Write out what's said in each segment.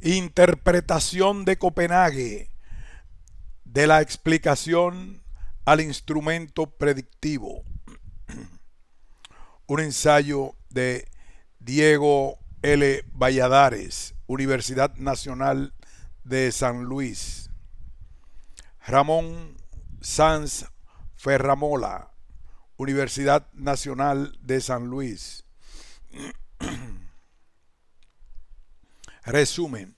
Interpretación de Copenhague de la explicación al instrumento predictivo. Un ensayo de Diego L. Valladares, Universidad Nacional de San Luis. Ramón Sanz Ferramola, Universidad Nacional de San Luis. Resumen.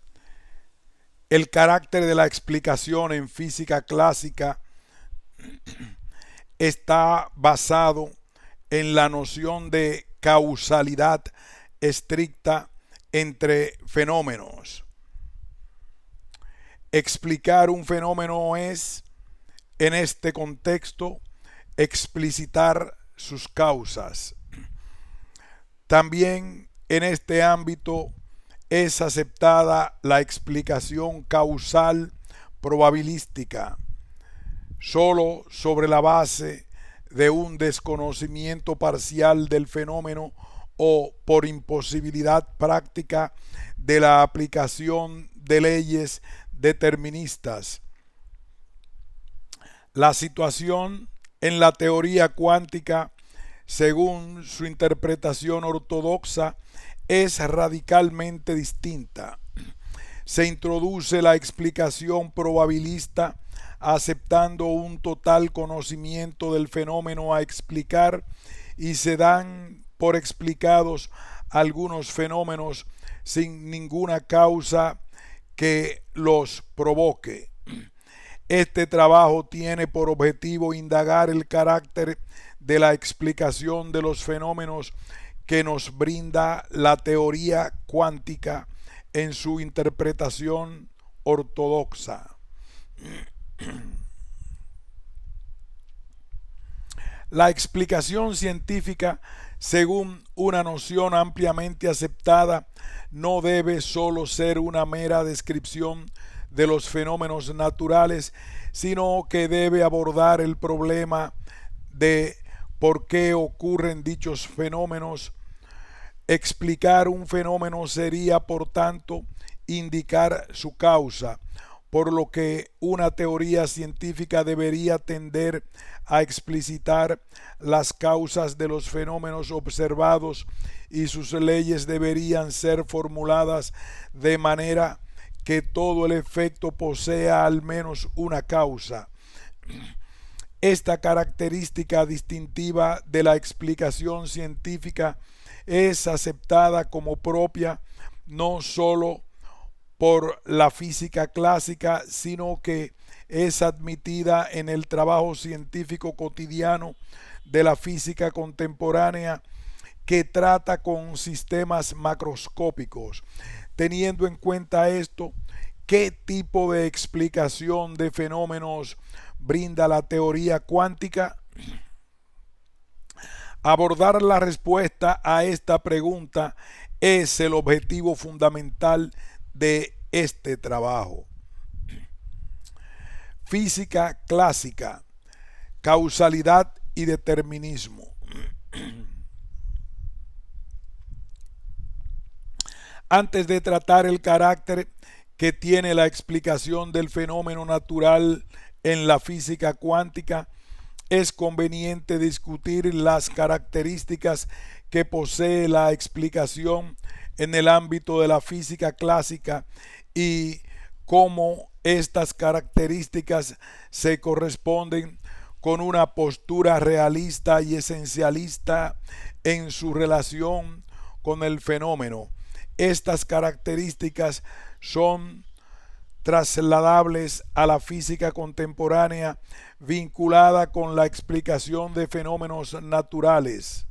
El carácter de la explicación en física clásica está basado en la noción de causalidad estricta entre fenómenos. Explicar un fenómeno es, en este contexto, explicitar sus causas. También en este ámbito es aceptada la explicación causal probabilística, solo sobre la base de un desconocimiento parcial del fenómeno o por imposibilidad práctica de la aplicación de leyes deterministas. La situación en la teoría cuántica, según su interpretación ortodoxa, es radicalmente distinta. Se introduce la explicación probabilista aceptando un total conocimiento del fenómeno a explicar y se dan por explicados algunos fenómenos sin ninguna causa que los provoque. Este trabajo tiene por objetivo indagar el carácter de la explicación de los fenómenos que nos brinda la teoría cuántica en su interpretación ortodoxa. La explicación científica, según una noción ampliamente aceptada, no debe solo ser una mera descripción de los fenómenos naturales, sino que debe abordar el problema de por qué ocurren dichos fenómenos. Explicar un fenómeno sería, por tanto, indicar su causa, por lo que una teoría científica debería tender a explicitar las causas de los fenómenos observados y sus leyes deberían ser formuladas de manera que todo el efecto posea al menos una causa. Esta característica distintiva de la explicación científica es aceptada como propia no sólo por la física clásica, sino que es admitida en el trabajo científico cotidiano de la física contemporánea que trata con sistemas macroscópicos. Teniendo en cuenta esto, ¿qué tipo de explicación de fenómenos brinda la teoría cuántica? Abordar la respuesta a esta pregunta es el objetivo fundamental de este trabajo. Física clásica, causalidad y determinismo. Antes de tratar el carácter que tiene la explicación del fenómeno natural en la física cuántica, es conveniente discutir las características que posee la explicación en el ámbito de la física clásica y cómo estas características se corresponden con una postura realista y esencialista en su relación con el fenómeno. Estas características son trasladables a la física contemporánea vinculada con la explicación de fenómenos naturales.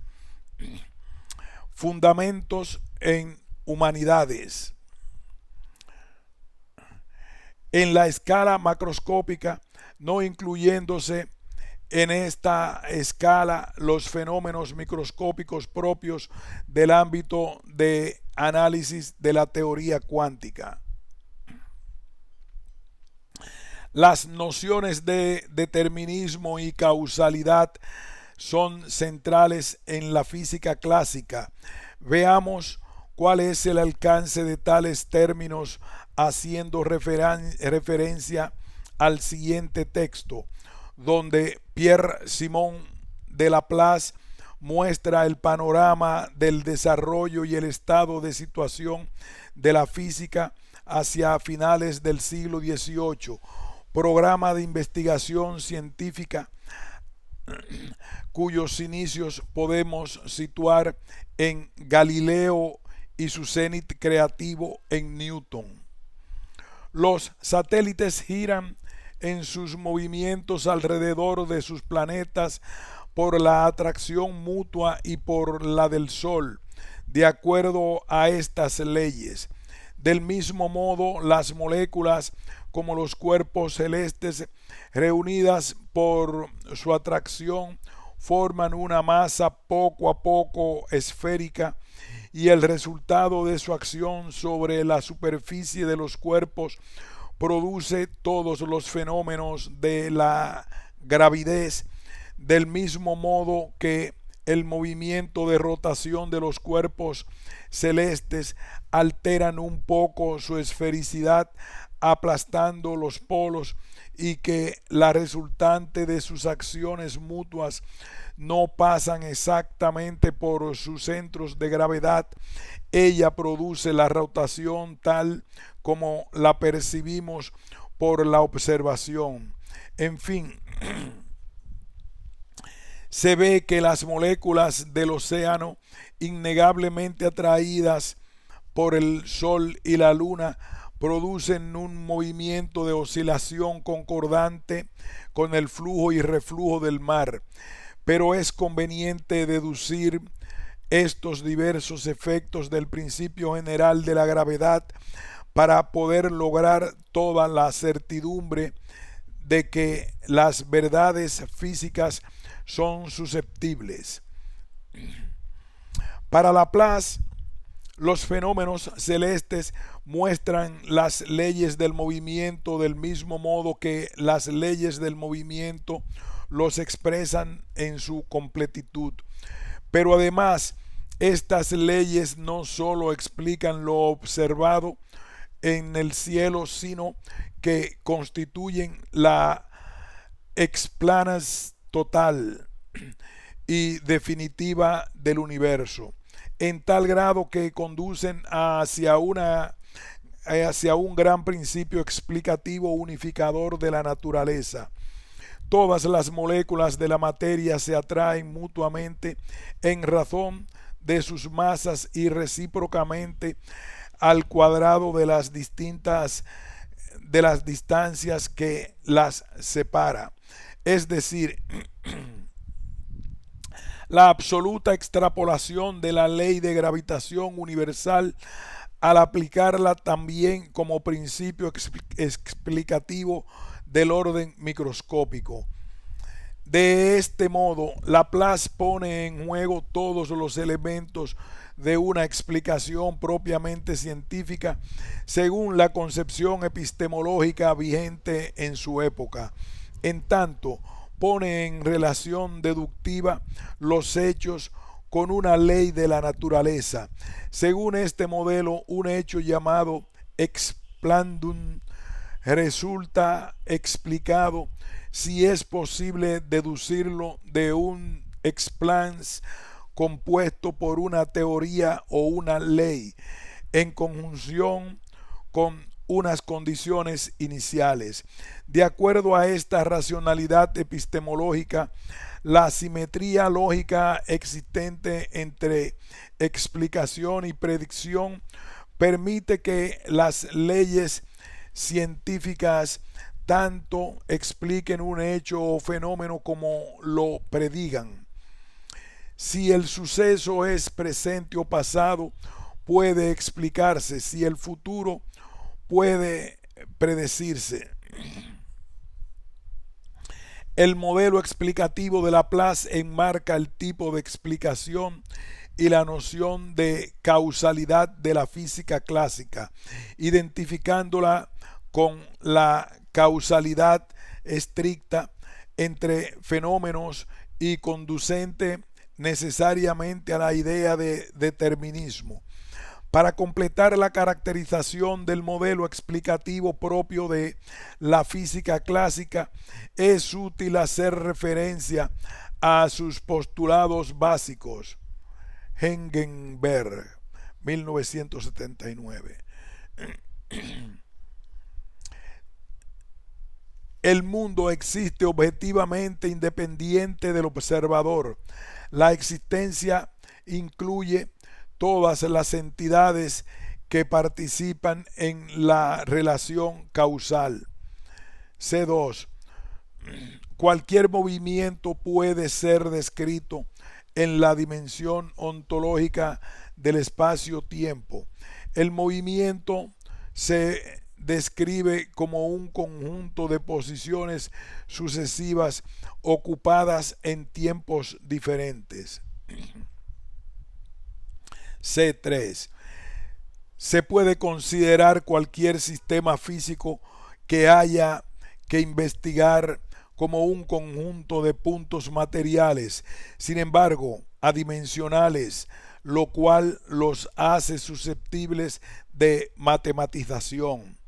Fundamentos en humanidades. En la escala macroscópica, no incluyéndose en esta escala los fenómenos microscópicos propios del ámbito de análisis de la teoría cuántica. Las nociones de determinismo y causalidad son centrales en la física clásica. Veamos ¿Cuál es el alcance de tales términos haciendo referencia al siguiente texto, donde Pierre-Simon de Laplace muestra el panorama del desarrollo y el estado de situación de la física hacia finales del siglo XVIII, programa de investigación científica cuyos inicios podemos situar en Galileo y su cenit creativo en Newton. Los satélites giran en sus movimientos alrededor de sus planetas por la atracción mutua y por la del Sol, de acuerdo a estas leyes. Del mismo modo, las moléculas, como los cuerpos celestes, reunidas por su atracción, forman una masa poco a poco esférica, y el resultado de su acción sobre la superficie de los cuerpos produce todos los fenómenos de la gravidez, del mismo modo que el movimiento de rotación de los cuerpos celestes alteran un poco su esfericidad, aplastando los polos, y que la resultante de sus acciones mutuas no pasan exactamente por sus centros de gravedad. Ella produce la rotación tal como la percibimos por la observación. En fin, se ve que las moléculas del océano, innegablemente atraídas por el Sol y la Luna, producen un movimiento de oscilación concordante con el flujo y reflujo del mar, pero es conveniente deducir estos diversos efectos del principio general de la gravedad para poder lograr toda la certidumbre de que las verdades físicas son susceptibles. Para Laplace, los fenómenos celestes muestran las leyes del movimiento del mismo modo que las leyes del movimiento los expresan en su completitud. Pero además, estas leyes no solo explican lo observado en el cielo, sino que constituyen la explanaz total y definitiva del universo, en tal grado que conducen hacia un gran principio explicativo unificador de la naturaleza. Todas las moléculas de la materia se atraen mutuamente en razón de sus masas y recíprocamente al cuadrado de las distancias que las separa. Es decir, la absoluta extrapolación de la ley de gravitación universal al aplicarla también como principio explicativo del orden microscópico. De este modo, Laplace pone en juego todos los elementos de una explicación propiamente científica según la concepción epistemológica vigente en su época. En tanto, pone en relación deductiva los hechos con una ley de la naturaleza. Según este modelo, un hecho llamado explandum resulta explicado si es posible deducirlo de un explans compuesto por una teoría o una ley en conjunción con unas condiciones iniciales. De acuerdo a esta racionalidad epistemológica, la simetría lógica existente entre explicación y predicción permite que las leyes científicas tanto expliquen un hecho o fenómeno como lo predigan. Si el suceso es presente o pasado, puede explicarse. Si el futuro, puede predecirse. El modelo explicativo de Laplace enmarca el tipo de explicación y la noción de causalidad de la física clásica, identificándola con la causalidad estricta entre fenómenos y conducente necesariamente a la idea de determinismo. Para completar la caracterización del modelo explicativo propio de la física clásica, es útil hacer referencia a sus postulados básicos. Hengenberg, 1979. El mundo existe objetivamente independiente del observador. La existencia incluye todas las entidades que participan en la relación causal. C2. Cualquier movimiento puede ser descrito en la dimensión ontológica del espacio-tiempo. El movimiento se describe como un conjunto de posiciones sucesivas ocupadas en tiempos diferentes. C3. Se puede considerar cualquier sistema físico que haya que investigar como un conjunto de puntos materiales, sin embargo, adimensionales, lo cual los hace susceptibles de matematización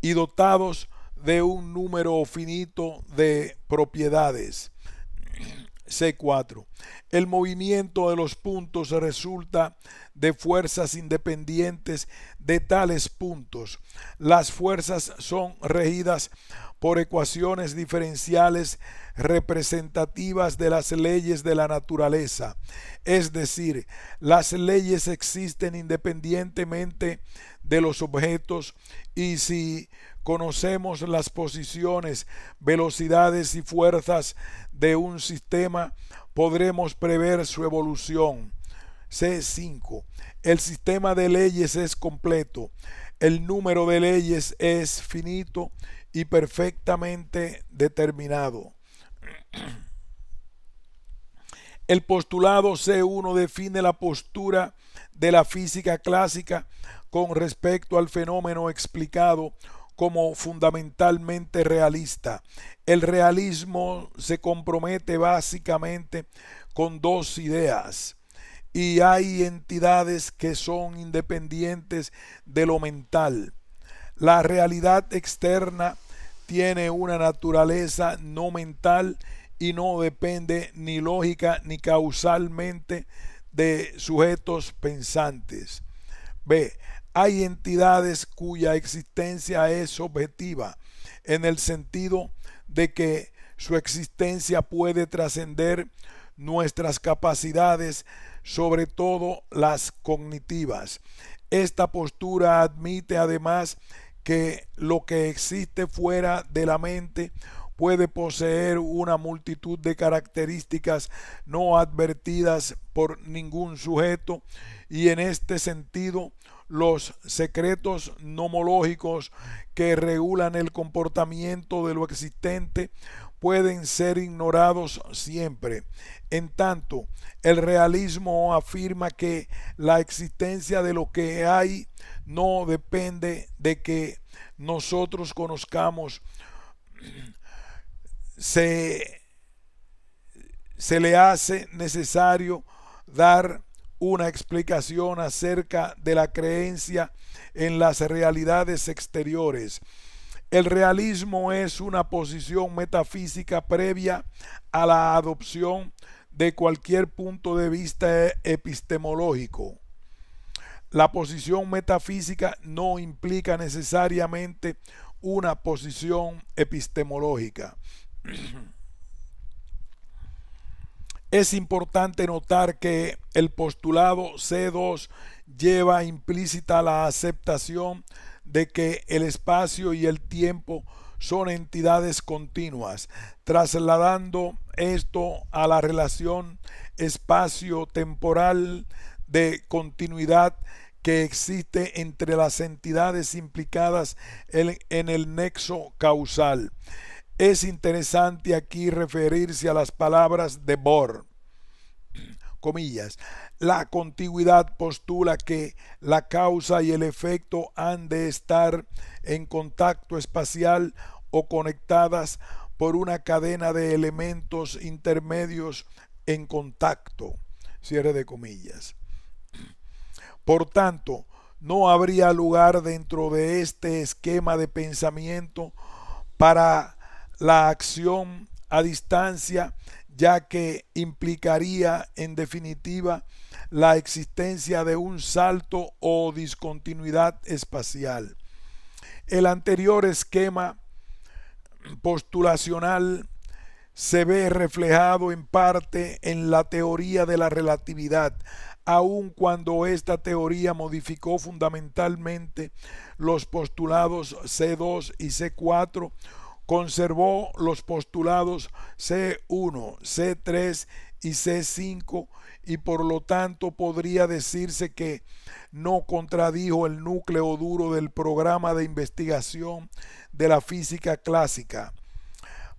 y dotados de un número finito de propiedades. C4. El movimiento de los puntos resulta de fuerzas independientes de tales puntos. Las fuerzas son regidas por ecuaciones diferenciales representativas de las leyes de la naturaleza. Es decir, las leyes existen independientemente de los objetos y si conocemos las posiciones, velocidades y fuerzas de un sistema, podremos prever su evolución. C5. El sistema de leyes es completo. El número de leyes es finito y perfectamente determinado. El postulado C1 define la postura de la física clásica con respecto al fenómeno explicado como fundamentalmente realista. El realismo se compromete básicamente con dos ideas, y hay entidades que son independientes de lo mental. La realidad externa tiene una naturaleza no mental y no depende ni lógica ni causalmente de sujetos pensantes. B. Hay entidades cuya existencia es objetiva, en el sentido de que su existencia puede trascender nuestras capacidades, sobre todo las cognitivas. Esta postura admite además que lo que existe fuera de la mente puede poseer una multitud de características no advertidas por ningún sujeto, y en este sentido los secretos nomológicos que regulan el comportamiento de lo existente pueden ser ignorados siempre. En tanto, el realismo afirma que la existencia de lo que hay no depende de que nosotros conozcamos. Se le hace necesario dar una explicación acerca de la creencia en las realidades exteriores. El realismo es una posición metafísica previa a la adopción de cualquier punto de vista epistemológico. La posición metafísica no implica necesariamente una posición epistemológica. Es importante notar que el postulado C2 lleva implícita la aceptación de que el espacio y el tiempo son entidades continuas, trasladando esto a la relación espacio-temporal de continuidad que existe entre las entidades implicadas en el nexo causal. Es interesante aquí referirse a las palabras de Bohr, comillas. La contigüidad postula que la causa y el efecto han de estar en contacto espacial o conectadas por una cadena de elementos intermedios en contacto, cierre de comillas. Por tanto, no habría lugar dentro de este esquema de pensamiento para la acción a distancia, ya que implicaría en definitiva la existencia de un salto o discontinuidad espacial. El anterior esquema postulacional se ve reflejado en parte en la teoría de la relatividad, aun cuando esta teoría modificó fundamentalmente los postulados C2 y C4, conservó los postulados C1, C3 y C5 y por lo tanto podría decirse que no contradijo el núcleo duro del programa de investigación de la física clásica.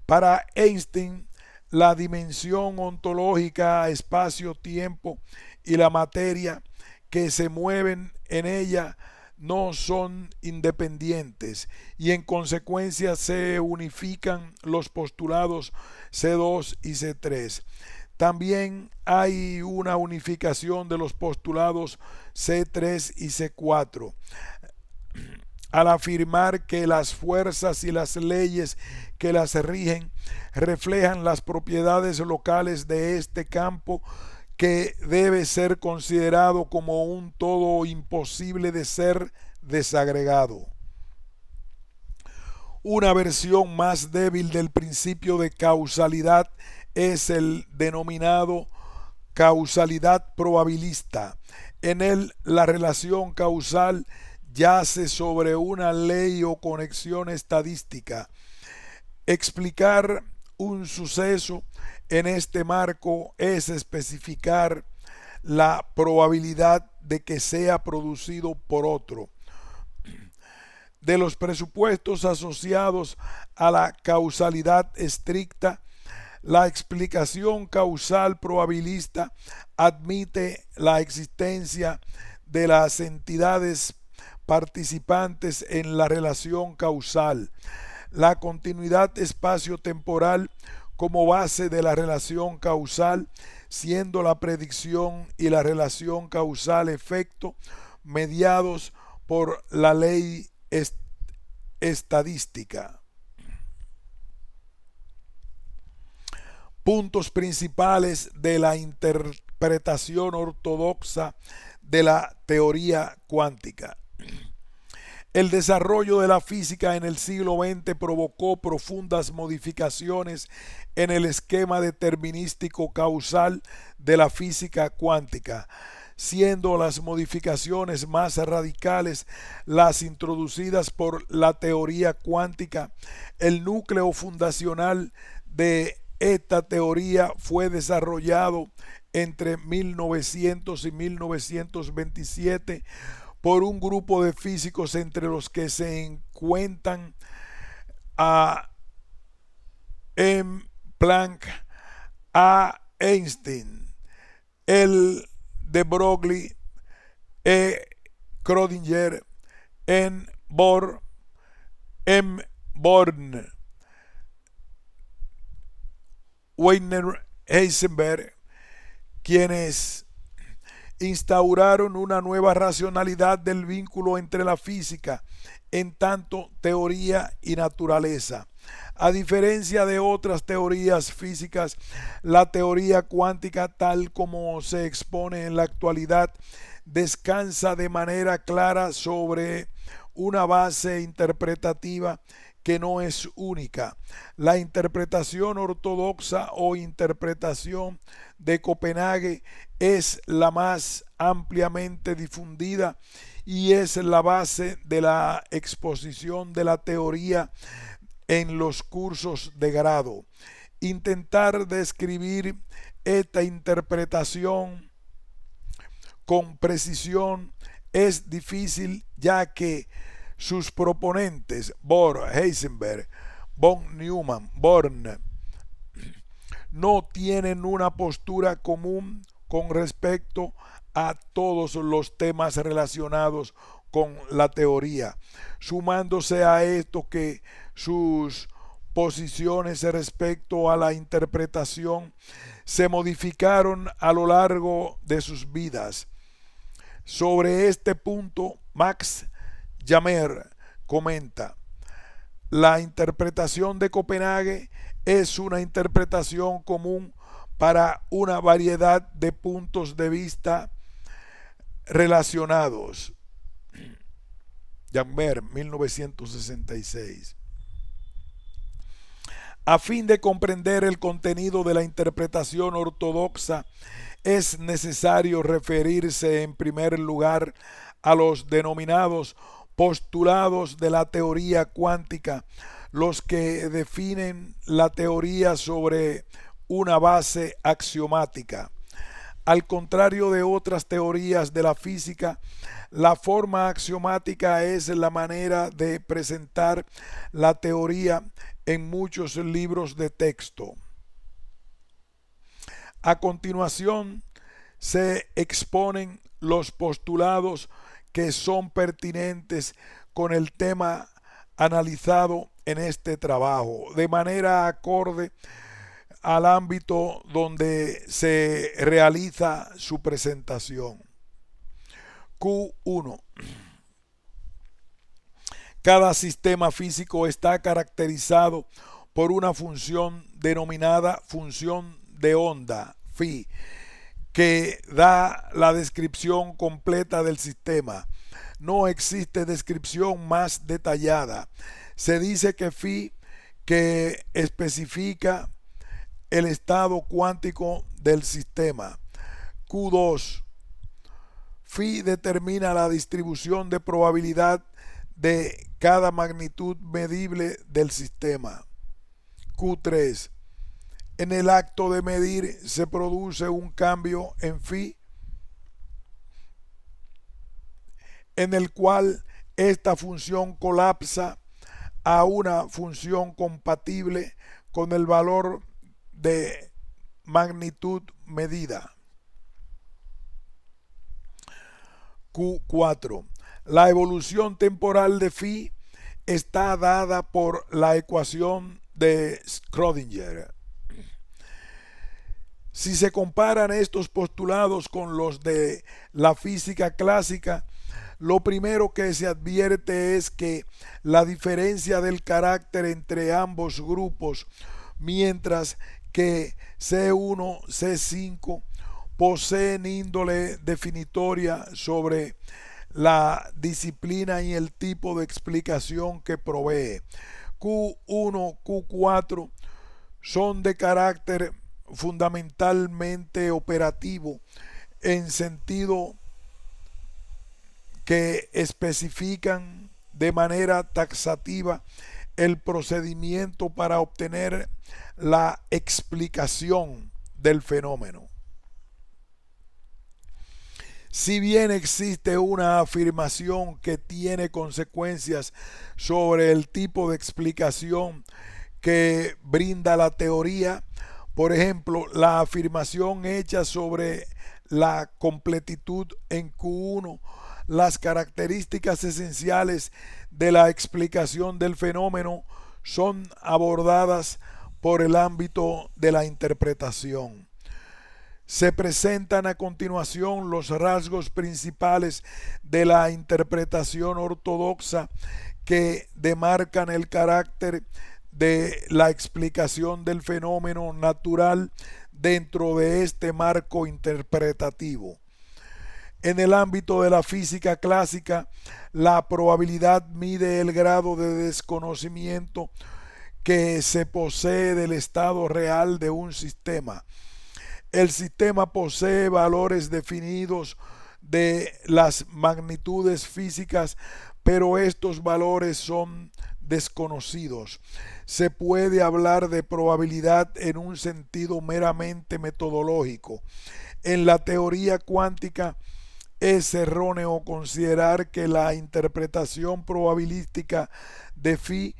Para Einstein, la dimensión ontológica, espacio-tiempo y la materia que se mueven en ella no son independientes y en consecuencia se unifican los postulados C2 y C3. También hay una unificación de los postulados C3 y C4 al afirmar que las fuerzas y las leyes que las rigen reflejan las propiedades locales de este campo que debe ser considerado como un todo imposible de ser desagregado. Una versión más débil del principio de causalidad es el denominado causalidad probabilista. En él, la relación causal yace sobre una ley o conexión estadística. Explicar un suceso en este marco es especificar la probabilidad de que sea producido por otro. De los presupuestos asociados a la causalidad estricta, la explicación causal probabilista admite la existencia de las entidades participantes en la relación causal, la continuidad espacio-temporal como base de la relación causal, siendo la predicción y la relación causal-efecto mediados por la ley estadística. Puntos principales de la interpretación ortodoxa de la teoría cuántica. El desarrollo de la física en el siglo XX provocó profundas modificaciones en el esquema determinístico causal de la física cuántica, siendo las modificaciones más radicales las introducidas por la teoría cuántica. El núcleo fundacional de esta teoría fue desarrollado entre 1900 y 1927 por un grupo de físicos entre los que se encuentran a M. Planck, A. Einstein, L. de Broglie, E. Schrödinger, N. Bohr, M. Born, Werner Heisenberg, quienes instauraron una nueva racionalidad del vínculo entre la física, en tanto teoría y naturaleza. A diferencia de otras teorías físicas, la teoría cuántica, tal como se expone en la actualidad, descansa de manera clara sobre una base interpretativa que no es única. La interpretación ortodoxa o interpretación de Copenhague es la más ampliamente difundida y es la base de la exposición de la teoría en los cursos de grado. Intentar describir esta interpretación con precisión es difícil, ya que sus proponentes, Bohr, Heisenberg, von Neumann, Born, no tienen una postura común con respecto a todos los temas relacionados con la teoría, sumándose a esto que sus posiciones respecto a la interpretación se modificaron a lo largo de sus vidas. Sobre este punto Max Jamer comenta: la interpretación de Copenhague es una interpretación común para una variedad de puntos de vista relacionados. Jamer, 1966. A fin de comprender el contenido de la interpretación ortodoxa, es necesario referirse en primer lugar a los denominados postulados de la teoría cuántica, los que definen la teoría sobre una base axiomática. Al contrario de otras teorías de la física, la forma axiomática es la manera de presentar la teoría en muchos libros de texto. A continuación, se exponen los postulados que son pertinentes con el tema analizado en este trabajo, de manera acorde al ámbito donde se realiza su presentación. Q1. Cada sistema físico está caracterizado por una función denominada función de onda, phi, que da la descripción completa del sistema. No existe descripción más detallada. Se dice que phi, que especifica el estado cuántico del sistema. Q2. Phi determina la distribución de probabilidad de cada magnitud medible del sistema. Q3. En el acto de medir se produce un cambio en phi, en el cual esta función colapsa a una función compatible con el valor de magnitud medida. Q4. La evolución temporal de phi está dada por la ecuación de Schrödinger. Si se comparan estos postulados con los de la física clásica, lo primero que se advierte es que la diferencia del carácter entre ambos grupos, mientras que C1, C5 poseen índole definitoria sobre la disciplina y el tipo de explicación que provee. Q1, Q4 son de carácter fundamentalmente operativo, en sentido que especifican de manera taxativa el procedimiento para obtener la explicación del fenómeno. Si bien existe una afirmación que tiene consecuencias sobre el tipo de explicación que brinda la teoría, por ejemplo, la afirmación hecha sobre la completitud en Q1, las características esenciales de la explicación del fenómeno son abordadas por el ámbito de la interpretación. Se presentan a continuación los rasgos principales de la interpretación ortodoxa que demarcan el carácter de la explicación del fenómeno natural dentro de este marco interpretativo. En el ámbito de la física clásica, la probabilidad mide el grado de desconocimiento que se posee del estado real de un sistema. El sistema posee valores definidos de las magnitudes físicas, pero estos valores son desconocidos. Se puede hablar de probabilidad en un sentido meramente metodológico. En la teoría cuántica es erróneo considerar que la interpretación probabilística de phi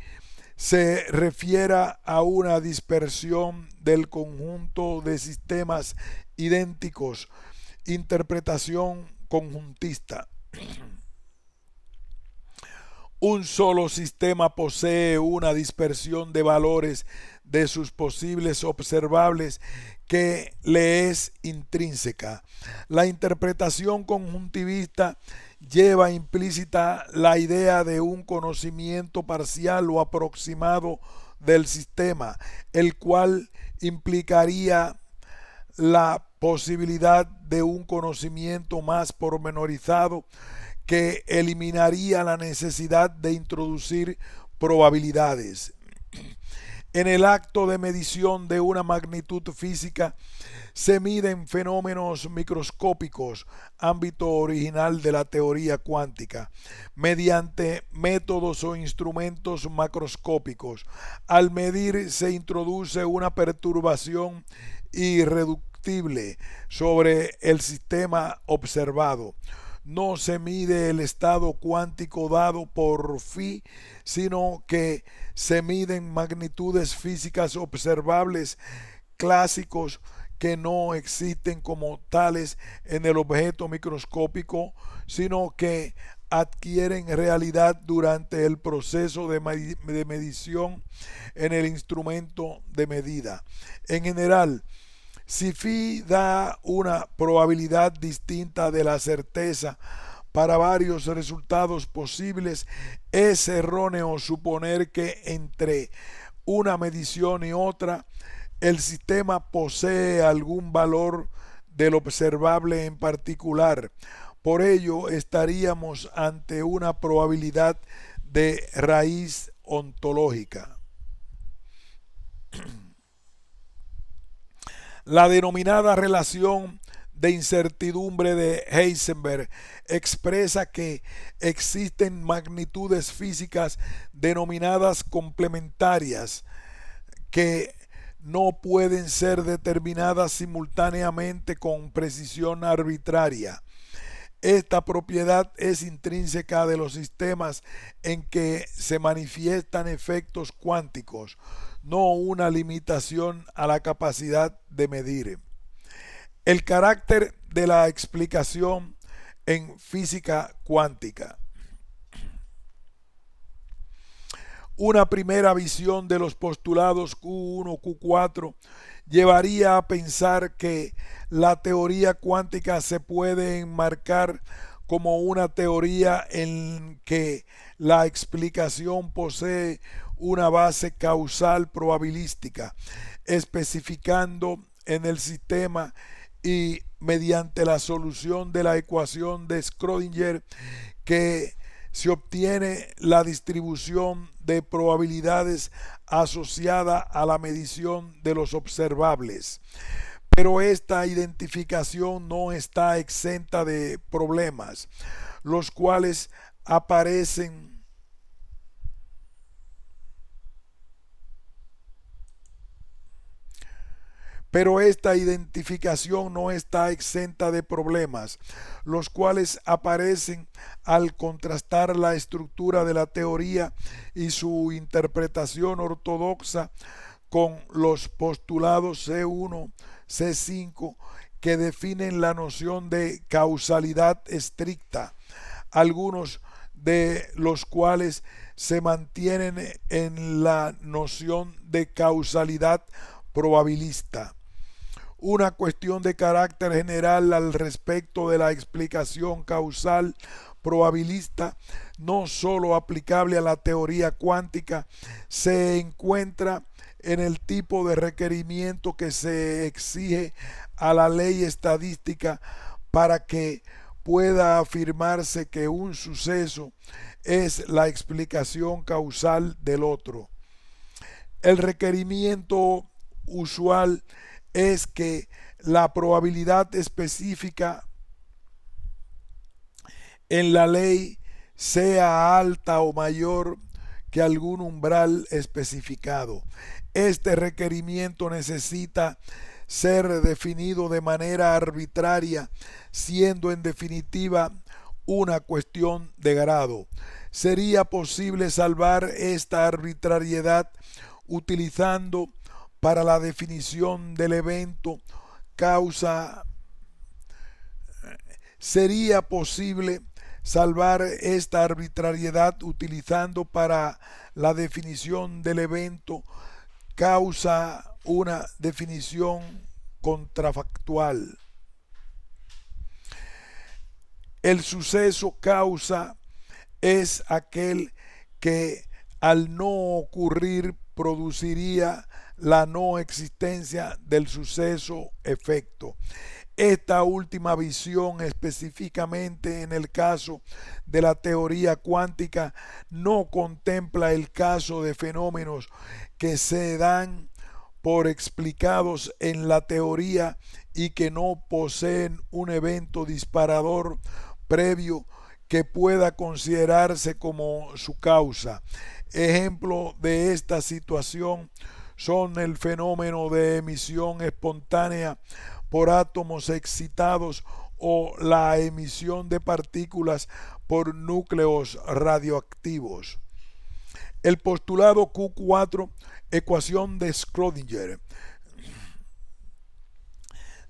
se refiera a una dispersión del conjunto de sistemas idénticos, interpretación conjuntista. Un solo sistema posee una dispersión de valores de sus posibles observables que le es intrínseca. La interpretación conjuntivista lleva implícita la idea de un conocimiento parcial o aproximado del sistema, el cual implicaría la posibilidad de un conocimiento más pormenorizado que eliminaría la necesidad de introducir probabilidades. En el acto de medición de una magnitud física se miden fenómenos microscópicos, ámbito original de la teoría cuántica, mediante métodos o instrumentos macroscópicos. Al medir se introduce una perturbación irreductible sobre el sistema observado. No se mide el estado cuántico dado por phi, sino que se miden magnitudes físicas observables clásicos que no existen como tales en el objeto microscópico, sino que adquieren realidad durante el proceso de medición en el instrumento de medida. En general, si phi da una probabilidad distinta de la certeza para varios resultados posibles, es erróneo suponer que entre una medición y otra el sistema posee algún valor del observable en particular. Por ello, estaríamos ante una probabilidad de raíz ontológica. La denominada relación de incertidumbre de Heisenberg expresa que existen magnitudes físicas denominadas complementarias que no pueden ser determinadas simultáneamente con precisión arbitraria. Esta propiedad es intrínseca de los sistemas en que se manifiestan efectos cuánticos, no una limitación a la capacidad de medir. El carácter de la explicación en física cuántica. Una primera visión de los postulados Q1, Q4 llevaría a pensar que la teoría cuántica se puede enmarcar como una teoría en que la explicación posee una base causal probabilística, especificando en el sistema y mediante la solución de la ecuación de Schrödinger que se obtiene la distribución de probabilidades asociada a la medición de los observables. Pero esta identificación no está exenta de problemas, los cuales aparecen Pero esta identificación no está exenta de problemas, los cuales aparecen al contrastar la estructura de la teoría y su interpretación ortodoxa con los postulados C1, C5, que definen la noción de causalidad estricta, algunos de los cuales se mantienen en la noción de causalidad probabilista. Una cuestión de carácter general al respecto de la explicación causal probabilista, no sólo aplicable a la teoría cuántica, se encuentra en el tipo de requerimiento que se exige a la ley estadística para que pueda afirmarse que un suceso es la explicación causal del otro. El requerimiento usual es que la probabilidad específica en la ley sea alta o mayor que algún umbral especificado. Este requerimiento necesita ser definido de manera arbitraria, siendo en definitiva una cuestión de grado. Sería posible salvar esta arbitrariedad utilizando para la definición del evento causa. Sería posible salvar esta arbitrariedad utilizando para la definición del evento causa una definición contrafactual. El suceso causa es aquel que al no ocurrir produciría la no existencia del suceso efecto. Esta última visión, específicamente en el caso de la teoría cuántica, no contempla el caso de fenómenos que se dan por explicados en la teoría y que no poseen un evento disparador previo que pueda considerarse como su causa. Ejemplo de esta situación son el fenómeno de emisión espontánea por átomos excitados o la emisión de partículas por núcleos radioactivos. El postulado Q4, ecuación de Schrödinger,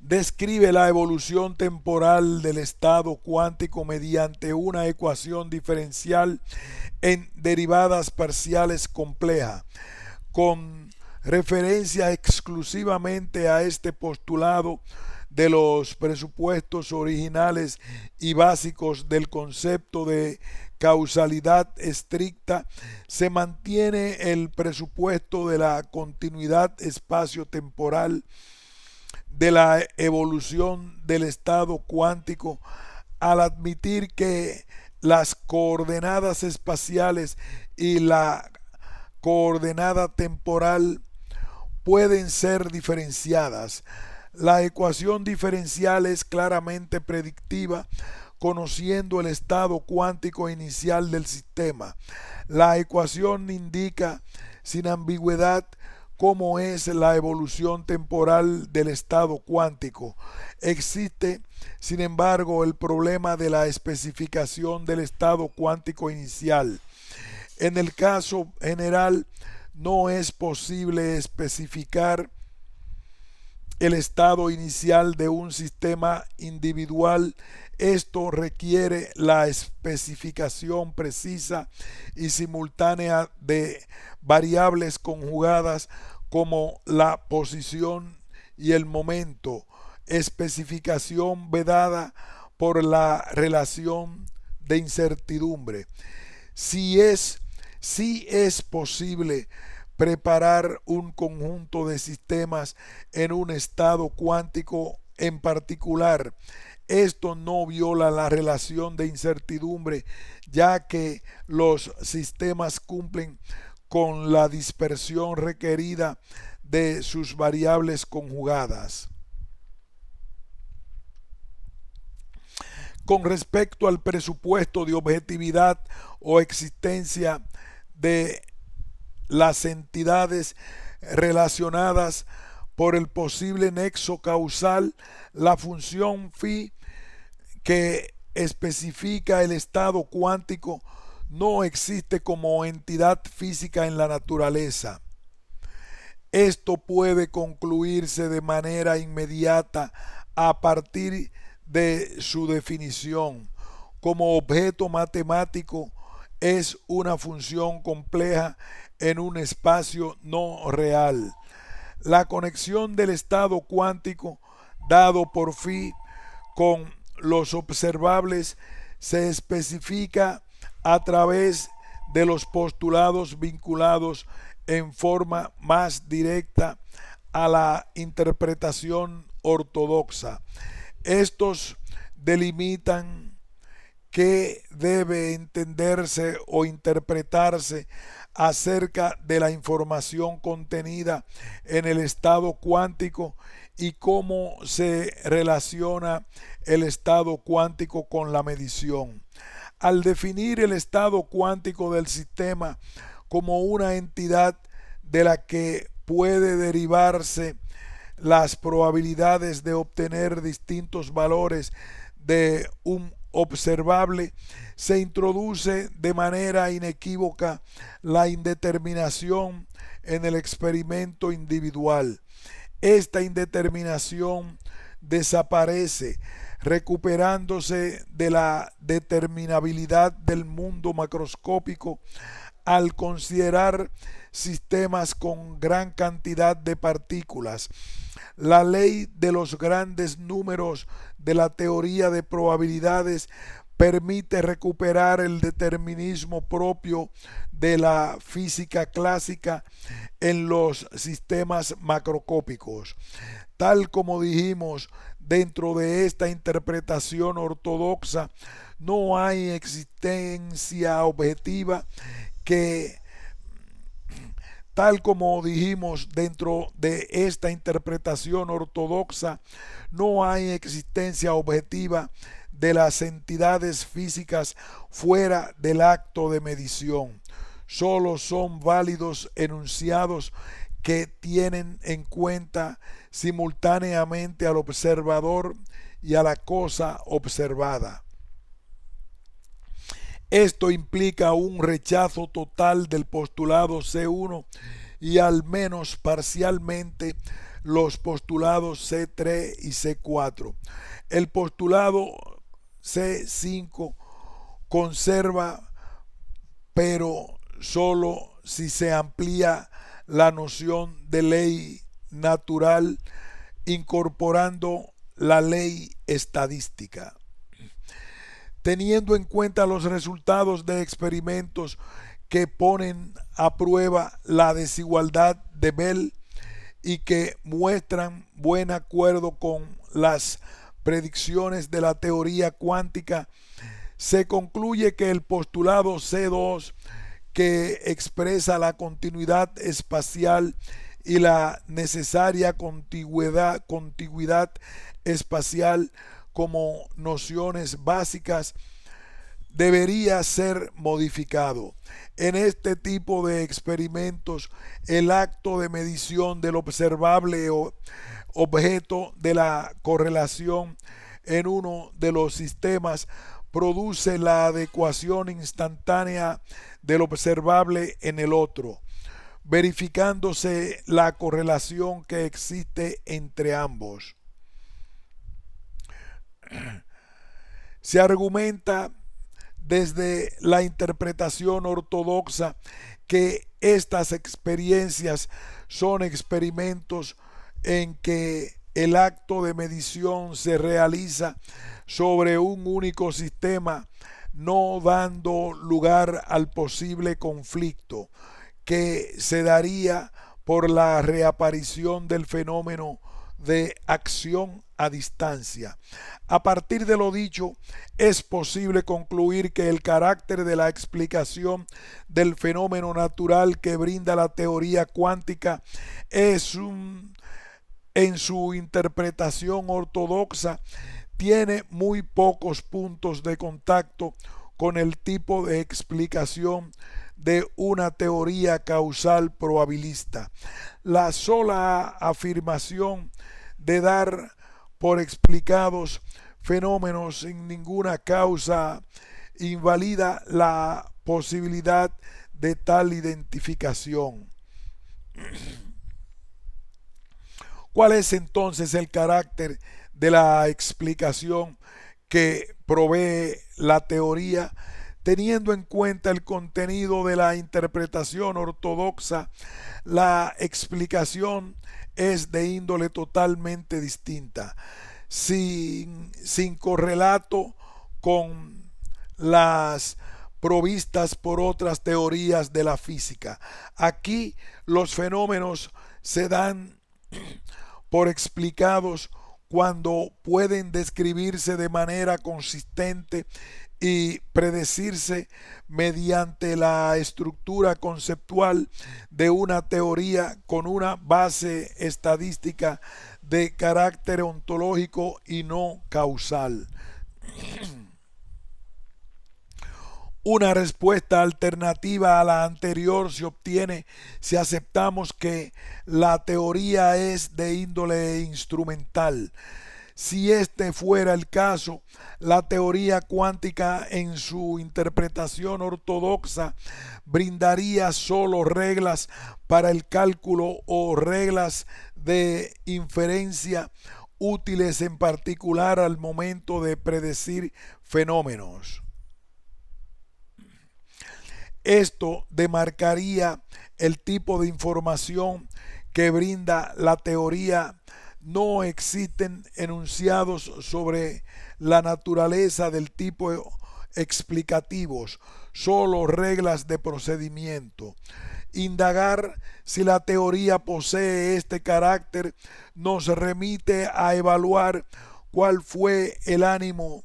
describe la evolución temporal del estado cuántico mediante una ecuación diferencial en derivadas parciales compleja. Con referencia exclusivamente a este postulado de los presupuestos originales y básicos del concepto de causalidad estricta, se mantiene el presupuesto de la continuidad espacio-temporal de la evolución del estado cuántico al admitir que las coordenadas espaciales y la coordenada temporal pueden ser diferenciadas. La ecuación diferencial es claramente predictiva, conociendo el estado cuántico inicial del sistema. La ecuación indica sin ambigüedad cómo es la evolución temporal del estado cuántico. Existe, sin embargo, el problema de la especificación del estado cuántico inicial. En el caso general, no es posible especificar el estado inicial de un sistema individual. Esto requiere la especificación precisa y simultánea de variables conjugadas como la posición y el momento, especificación vedada por la relación de incertidumbre. Si es posible preparar un conjunto de sistemas en un estado cuántico en particular, esto no viola la relación de incertidumbre, ya que los sistemas cumplen con la dispersión requerida de sus variables conjugadas. Con respecto al presupuesto de objetividad o existencia de las entidades relacionadas por el posible nexo causal, la función phi que especifica el estado cuántico no existe como entidad física en la naturaleza. Esto puede concluirse de manera inmediata a partir de su definición. Como objeto matemático es una función compleja en un espacio no real. La conexión del estado cuántico dado por phi con los observables se especifica a través de los postulados vinculados en forma más directa a la interpretación ortodoxa. Estos delimitan qué debe entenderse o interpretarse acerca de la información contenida en el estado cuántico y cómo se relaciona el estado cuántico con la medición. Al definir el estado cuántico del sistema como una entidad de la que puede derivarse las probabilidades de obtener distintos valores de un observable, se introduce de manera inequívoca la indeterminación en el experimento individual. Esta indeterminación desaparece, recuperándose de la determinabilidad del mundo macroscópico al considerar sistemas con gran cantidad de partículas. La ley de los grandes números de la teoría de probabilidades permite recuperar el determinismo propio de la física clásica en los sistemas macroscópicos. Tal como dijimos, dentro de esta interpretación ortodoxa no hay existencia objetiva que Tal como dijimos, dentro de esta interpretación ortodoxa no hay existencia objetiva de las entidades físicas fuera del acto de medición. Solo son válidos enunciados que tienen en cuenta simultáneamente al observador y a la cosa observada. Esto implica un rechazo total del postulado C1 y al menos parcialmente los postulados C3 y C4. El postulado C5 conserva, pero solo si se amplía la noción de ley natural incorporando la ley estadística. Teniendo en cuenta los resultados de experimentos que ponen a prueba la desigualdad de Bell y que muestran buen acuerdo con las predicciones de la teoría cuántica, se concluye que el postulado C2, que expresa la continuidad espacial y la necesaria contiguidad espacial como nociones básicas, debería ser modificado. En este tipo de experimentos, el acto de medición del observable objeto de la correlación en uno de los sistemas produce la adecuación instantánea del observable en el otro, verificándose la correlación que existe entre ambos. Se argumenta desde la interpretación ortodoxa que estas experiencias son experimentos en que el acto de medición se realiza sobre un único sistema, no dando lugar al posible conflicto que se daría por la reaparición del fenómeno de acción a distancia. A partir de lo dicho, es posible concluir que el carácter de la explicación del fenómeno natural que brinda la teoría cuántica es en su interpretación ortodoxa tiene muy pocos puntos de contacto con el tipo de explicación de una teoría causal probabilista. La sola afirmación de dar por explicados fenómenos sin ninguna causa invalida la posibilidad de tal identificación. ¿Cuál es entonces el carácter de la explicación que provee la teoría? Teniendo en cuenta el contenido de la interpretación ortodoxa, la explicación es de índole totalmente distinta, sin correlato con las provistas por otras teorías de la física. Aquí los fenómenos se dan por explicados cuando pueden describirse de manera consistente y predecirse mediante la estructura conceptual de una teoría con una base estadística de carácter ontológico y no causal. Una respuesta alternativa a la anterior se obtiene si aceptamos que la teoría es de índole instrumental. Si este fuera el caso, la teoría cuántica en su interpretación ortodoxa brindaría solo reglas para el cálculo o reglas de inferencia útiles en particular al momento de predecir fenómenos. Esto demarcaría el tipo de información que brinda la teoría. No existen enunciados sobre la naturaleza del tipo explicativos, solo reglas de procedimiento. Indagar si la teoría posee este carácter nos remite a evaluar cuál fue el ánimo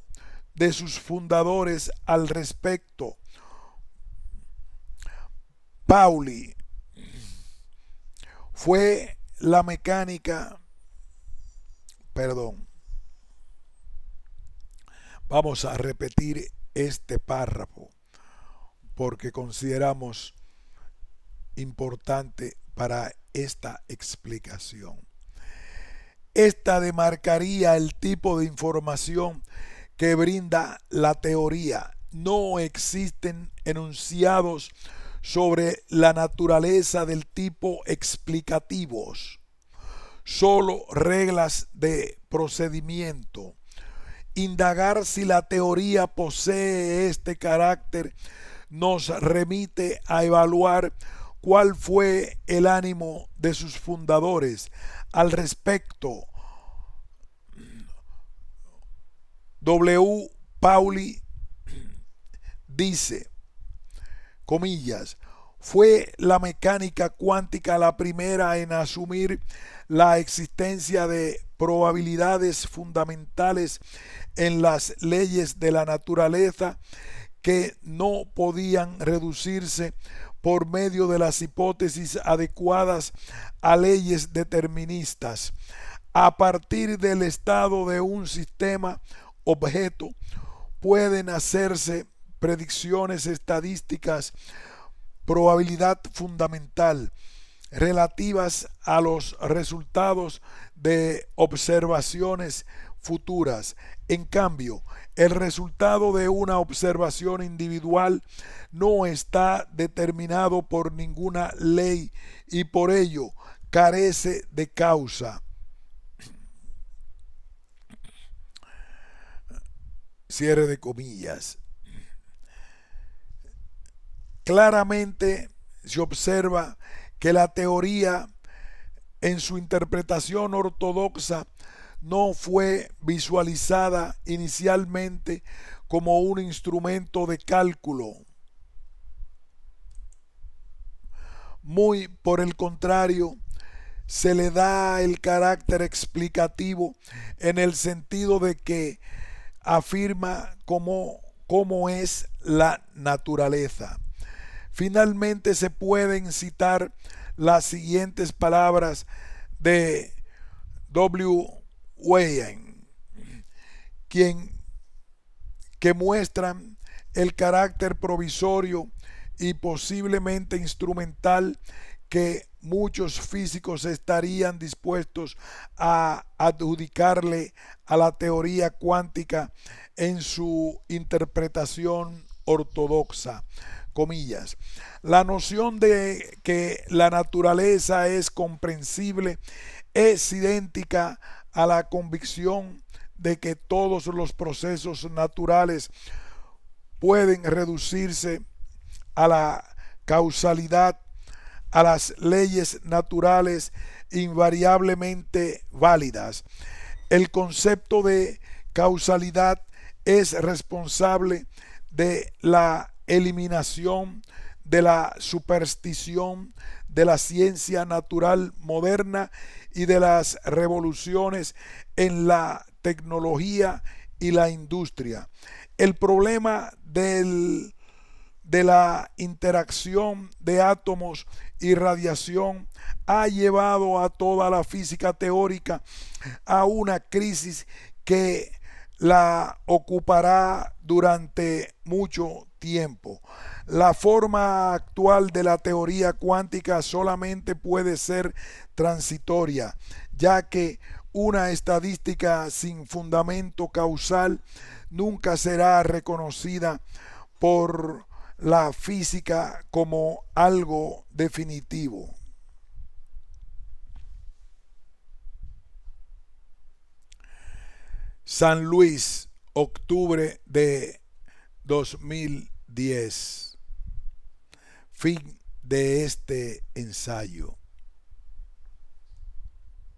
de sus fundadores al respecto. Pauli fue la mecánica, vamos a repetir este párrafo porque consideramos importante para esta explicación. Esta demarcaría el tipo de información que brinda la teoría. No existen enunciados sobre la naturaleza del tipo explicativos, solo reglas de procedimiento. Indagar si la teoría posee este carácter nos remite a evaluar cuál fue el ánimo de sus fundadores al respecto. W. Pauli dice, comillas, fue la mecánica cuántica la primera en asumir la existencia de probabilidades fundamentales en las leyes de la naturaleza que no podían reducirse por medio de las hipótesis adecuadas a leyes deterministas. A partir del estado de un sistema objeto pueden hacerse predicciones estadísticas, probabilidad fundamental, relativas a los resultados de observaciones futuras. En cambio, el resultado de una observación individual no está determinado por ninguna ley y por ello carece de causa. Cierre de comillas. Claramente se observa que la teoría en su interpretación ortodoxa no fue visualizada inicialmente como un instrumento de cálculo. Muy por el contrario, se le da el carácter explicativo en el sentido de que afirma cómo es la naturaleza. Finalmente se pueden citar las siguientes palabras de W. Weyen, que muestran el carácter provisorio y posiblemente instrumental que muchos físicos estarían dispuestos a adjudicarle a la teoría cuántica en su interpretación ortodoxa. Comillas. La noción de que la naturaleza es comprensible es idéntica a la convicción de que todos los procesos naturales pueden reducirse a la causalidad, a las leyes naturales invariablemente válidas. El concepto de causalidad es responsable de la eliminación de la superstición de la ciencia natural moderna y de las revoluciones en la tecnología y la industria. El problema de la interacción de átomos y radiación ha llevado a toda la física teórica a una crisis que la ocupará durante mucho tiempo. La forma actual de la teoría cuántica solamente puede ser transitoria, ya que una estadística sin fundamento causal nunca será reconocida por la física como algo definitivo. San Luis, octubre de 2010. Fin de este ensayo.